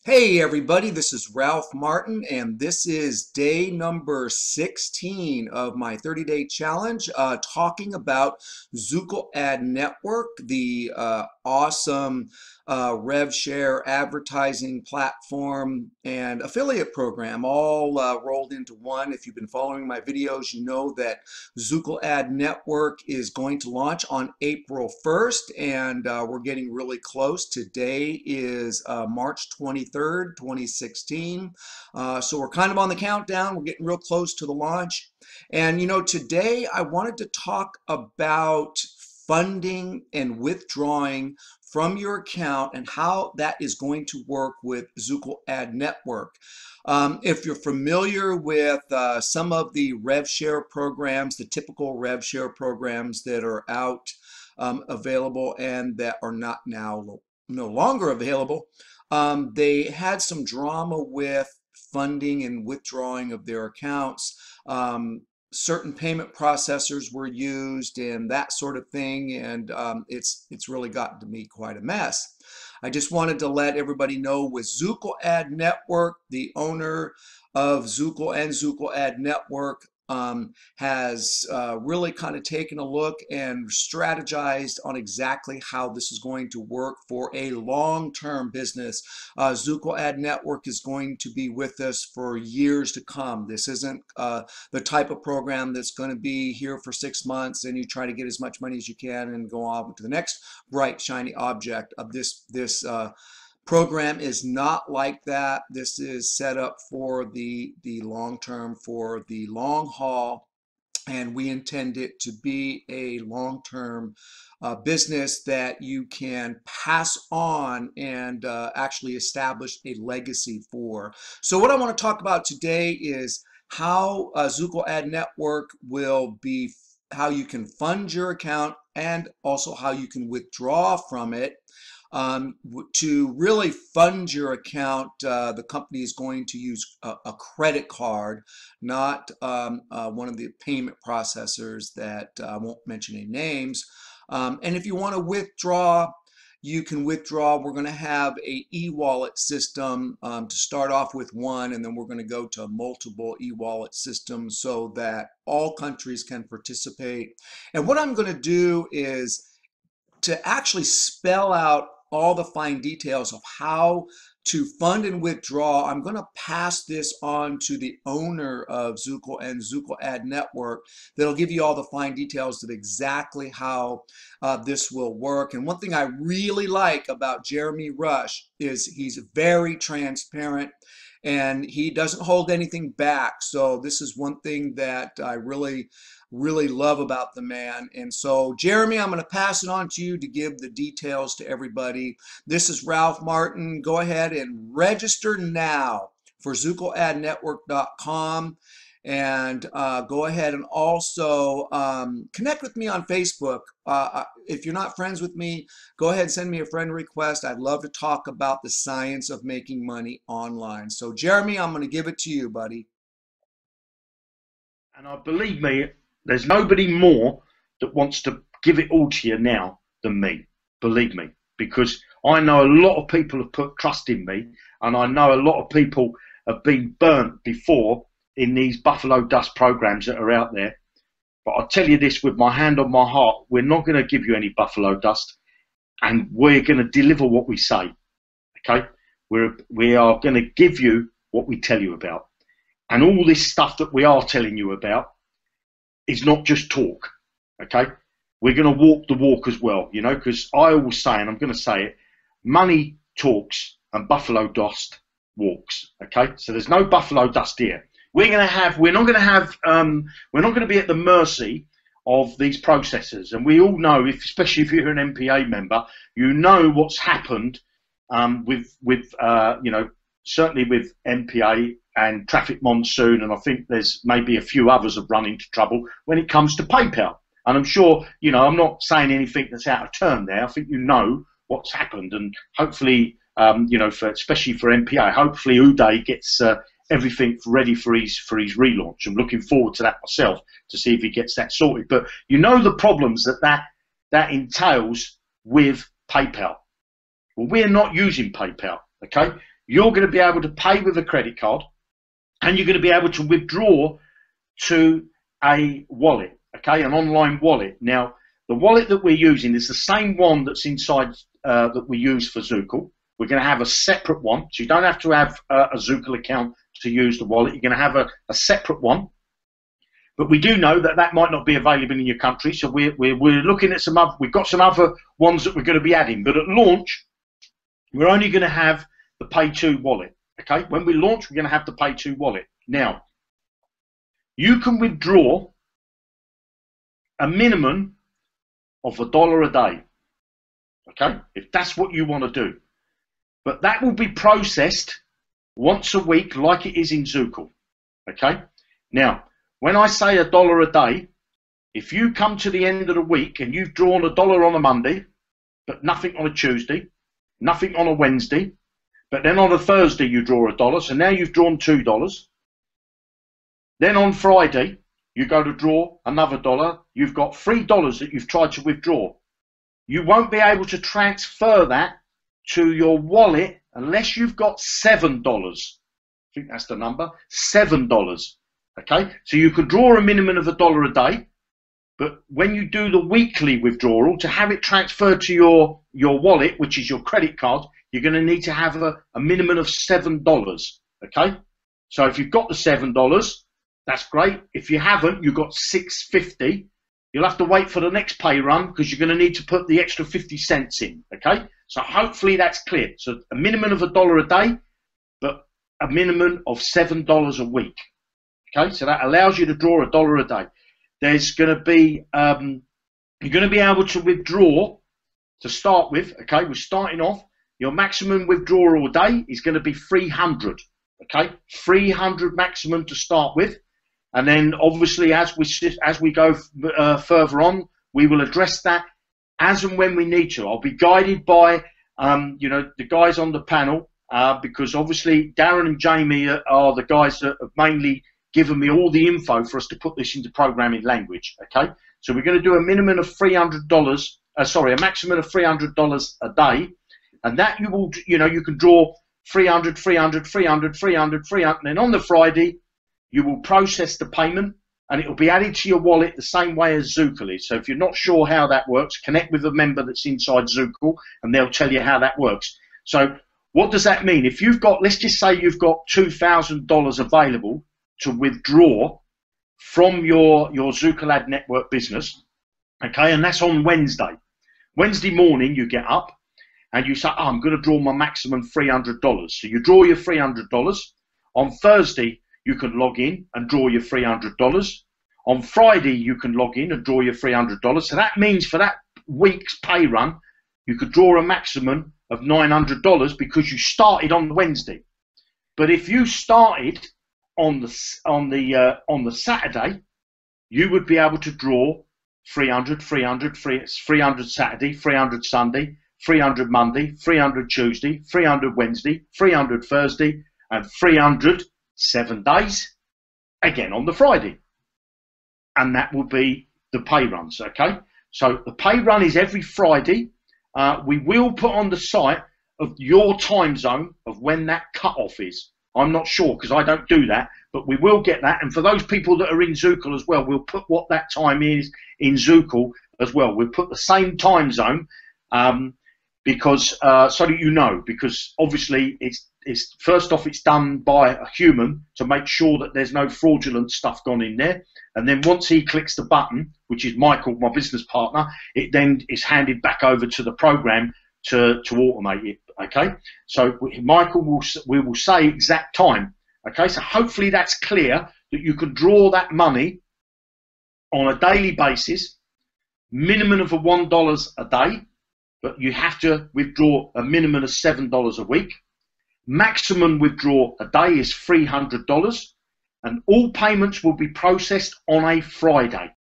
Hey everybody, this is Ralph Martin, and this is day number 16 of my 30-day challenge, talking about Zukul Ad Network, the awesome rev share advertising platform and affiliate program, all rolled into one. If you've been following my videos, you know that Zukul Ad Network is going to launch on April 1st, and we're getting really close. Today is March 23rd, 2016. So we're kind of on the countdown. We're getting real close to the launch. And today I wanted to talk about funding and withdrawing from your account and how that is going to work with Zukul Ad Network. If you're familiar with some of the rev share programs, the typical rev share programs that are out available and that are not now no longer available, they had some drama with funding and withdrawing of their accounts. Certain payment processors were used and that sort of thing, and it's really gotten to be quite a mess. I just wanted to let everybody know with Zukul Ad Network, the owner of Zukul and Zukul Ad Network has really kind of taken a look and strategized on exactly how this is going to work for a long-term business. Zukul Ad Network is going to be with us for years to come. This isn't the type of program that's going to be here for 6 months and you try to get as much money as you can and go on to the next bright shiny object of this program is not like that. This is set up for the long term, for the long haul, and we intend it to be a long-term business that you can pass on and actually establish a legacy for. So what I want to talk about today is how Zukul Ad Network will be, how you can fund your account and also how you can withdraw from it. To really fund your account, the company is going to use a credit card, not one of the payment processors that I won't mention any names. And if you want to withdraw, you can withdraw. We're going to have a e-wallet system to start off with one, and then we're going to go to multiple e-wallet systems so that all countries can participate. And what I'm going to do is to actually spell out all the fine details of how to fund and withdraw. I'm going to pass this on to the owner of Zukul and Zukul Ad Network that'll give you all the fine details of exactly how this will work. And one thing I really like about Jeremy Rush is he's very transparent and he doesn't hold anything back. So this is one thing that I really love about the man. And so, Jeremy, I'm going to pass it on to you to give the details to everybody. This is Ralph Martin. Go ahead and register now for ZukulAdNetwork.com. And go ahead and also connect with me on Facebook. If you're not friends with me, go ahead and send me a friend request. I'd love to talk about the science of making money online. So, Jeremy, I'm going to give it to you, buddy. And believe me, there's nobody more that wants to give it all to you now than me. Believe me, because I know a lot of people have put trust in me, and I know a lot of people have been burnt before in these buffalo dust programs that are out there. But I'll tell you this with my hand on my heart, we're not going to give you any buffalo dust, and we're going to deliver what we say. Okay? We are going to give you what we tell you about. And all this stuff that we are telling you about is not just talk, okay? We're going to walk the walk as well, you know, because I always say, and I'm going to say it, money talks and buffalo dust walks, okay? So there's no buffalo dust here. We're not going to be at the mercy of these processors. And we all know, especially if you're an MPA member, you know what's happened you know, certainly with MPA and Traffic Monsoon, and I think there's maybe a few others have run into trouble when it comes to PayPal. And I'm sure, you know, I'm not saying anything that's out of turn there. I think you know what's happened, and hopefully, you know, especially for MPA, hopefully Uday gets everything ready for his relaunch. I'm looking forward to that myself to see if he gets that sorted. But you know the problems that entails with PayPal. Well, we're not using PayPal, okay? you're going to be able to pay with a credit card, and you're going to be able to withdraw to a wallet, okay, an online wallet. Now, the wallet that we're using is the same one that's inside that we use for Zukul. We're going to have a separate one, so you don't have to have a Zukul account to use the wallet. You're going to have a separate one. But we do know that that might not be available in your country, so we're looking at some other. We've got some other ones that we're going to be adding. But at launch, we're only going to have the Paytoo wallet. Okay, when we launch, we're going to have the Paytoo wallet. Now, you can withdraw a minimum of $1 a day. Okay, if that's what you want to do, but that will be processed once a week, like it is in Zukul. Okay, now, when I say $1 a day, if you come to the end of the week and you've drawn $1 on a Monday, but nothing on a Tuesday, nothing on a Wednesday, but then on a Thursday you draw $1, so now you've drawn $2. Then on Friday, you go to draw another $1. You've got $3 that you've tried to withdraw. You won't be able to transfer that to your wallet unless you've got $7. I think that's the number, $7. Okay, so you could draw a minimum of $1 a day, but when you do the weekly withdrawal, to have it transferred to your wallet, which is your credit card, you're going to need to have a minimum of $7. Okay, so if you've got the $7, that's great. If you haven't, you've got $6.50. You'll have to wait for the next pay run because you're going to need to put the extra 50 cents in. Okay, so hopefully that's clear. So a minimum of $1 a day, but a minimum of $7 a week. Okay, so that allows you to draw $1 a day. There's going to be, you're going to be able to withdraw to start with. Okay, we're starting off. Your maximum withdrawal a day is going to be 300. Okay, 300 maximum to start with, and then obviously as we go further on, we will address that as and when we need to. I'll be guided by you know, the guys on the panel because obviously Darren and Jamie are the guys that have mainly given me all the info for us to put this into programming language. Okay, so we're going to do a minimum of $300. Sorry, a maximum of $300 a day, and that you will, you know, you can draw 300, 300, 300, 300, 300, and then on the Friday you will process the payment and it will be added to your wallet the same way as Zukul is. So if you're not sure how that works, connect with a member that's inside Zukul and they'll tell you how that works. So what does that mean? If you've got, let's just say you've got $2,000 available to withdraw from your Zukul Ad Network business, okay, and that's on Wednesday. Wednesday morning you get up and you say, oh, I'm going to draw my maximum $300. So you draw your $300. On Thursday you can log in and draw your $300. On Friday you can log in and draw your $300. So that means for that week's pay run you could draw a maximum of $900 because you started on Wednesday. But if you started on the Saturday, you would be able to draw 300, 300, 300 Saturday, 300 Sunday, 300 Monday, 300 Tuesday, 300 Wednesday, 300 Thursday, and 300 7 days again on the Friday. And that will be the pay runs. Okay, so the pay run is every Friday. We will put on the site of your time zone of when that cut-off is. I'm not sure because I don't do that, but we will get that. And for those people that are in Zukul as well, we'll put what that time is in Zukul as well. We'll put the same time zone because so that you know, because obviously it's first off it's done by a human to make sure that there's no fraudulent stuff gone in there. And then once he clicks the button, which is Michael, my business partner, it then is handed back over to the program to automate it. Okay, so Michael we will say exact time. Okay, so hopefully that's clear that you can draw that money on a daily basis, minimum of $1 a day, but you have to withdraw a minimum of $7 a week. Maximum withdraw a day is $300, and all payments will be processed on a Friday.